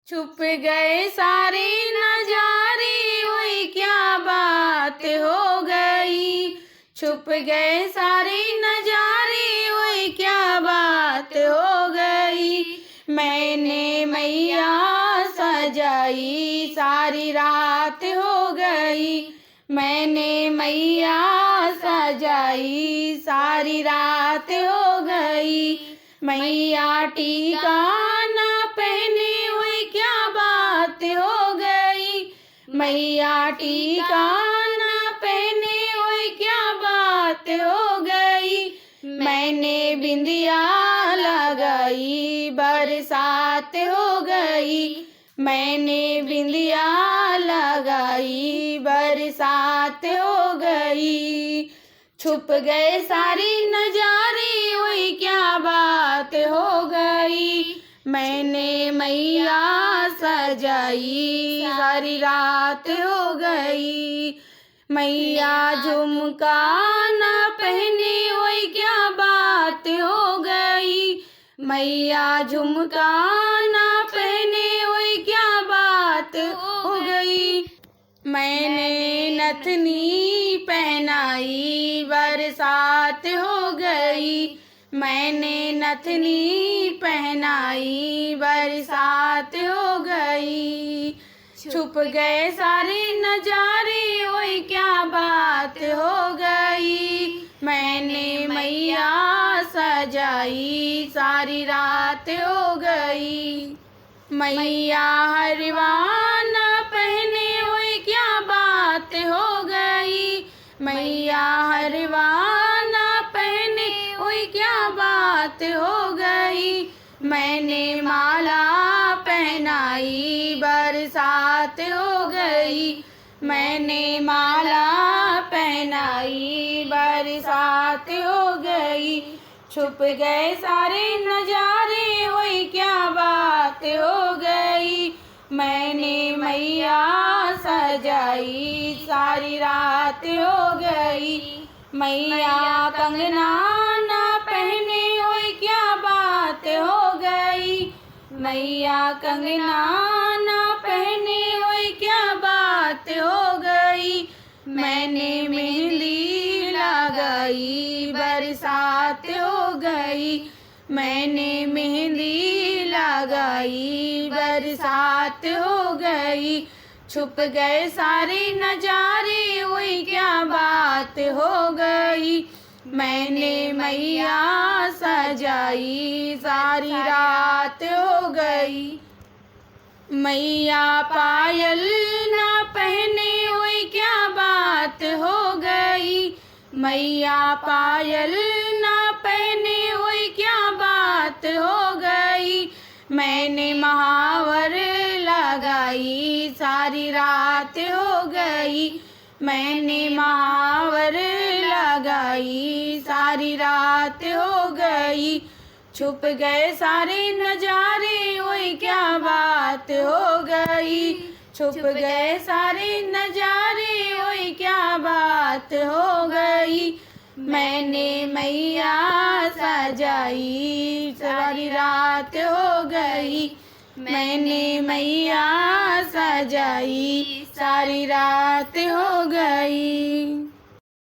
छुप गए सारे नजारे, ओए क्या बात हो गई। छुप गए सारे नजारे, ओए क्या बात हो गई। मैंने मैया सजाई, सारी रात हो गई। मैंने मैया सजाई, सारी रात हो गई। मैया टीका ना पहने, ओए क्या बात हो गई। मैया टीका ना पहने, ओए क्या बात हो गई। मैंने बिंदिया लगाई, बरसात हो गई। मैंने बिंदिया लगाई, बरसात हो गई। छुप गए सारे नजारे, ओए क्या बात हो गई। मैंने मैया सजाई, सारी रात हो गई। मैया झुमका ना पहने, ओए क्या बात हो गई। मैया झुमका ना पहने, ओए क्या बात हो गई। मैंने नथनी पहनाई, बरसात हो गई। मैंने नथनी पहनाई, बरसात हो गई। छुप गए सारे नजारे, ओए क्या बात हो गई। मैंने मैया सजाई, सारी रात हो गई। मैया हरवान पहने, ओए क्या बात हो गई। मैया हरवान पहने, ओए क्या बात हो गई। मैंने माला पहनाई, बरसात हो गई। मैंने माला पहनाई, बरसात हो गई। छुप गए सारे नजारे, ओए क्या बात हो गई। मैंने मैया सजाई, सारी रात हो गई। मैया कंगना ना पहने, ओए क्या बात हो गई। मैया कंगना ना पहने, ओए क्या बात हो गई। मैंने मेहंदी लगाई, बरसात हो गई। मैंने मेहंदी लगाई, बरसात हो गई। छुप गए सारे नजारे, ओए क्या बात हो गई। मैंने मैया सजाई, सारी रात हो गई। मैया पायल ना पहने, ओए क्या बात हो गई। मैया पायल ना पहने, ओए क्या बात हो गई। मैंने महावर लगाई, सारी रात हो गई। मैंने महावर लगाई, सारी रात हो गई। छुप गए सारे नजारे, ओए क्या बात हो गई। छुप गए सारे नजारे, ओए क्या बात हो गई। मैंने मैया सजाई, सारी रात हो गई। मैंने मैया सजाई, सारी रात हो गई।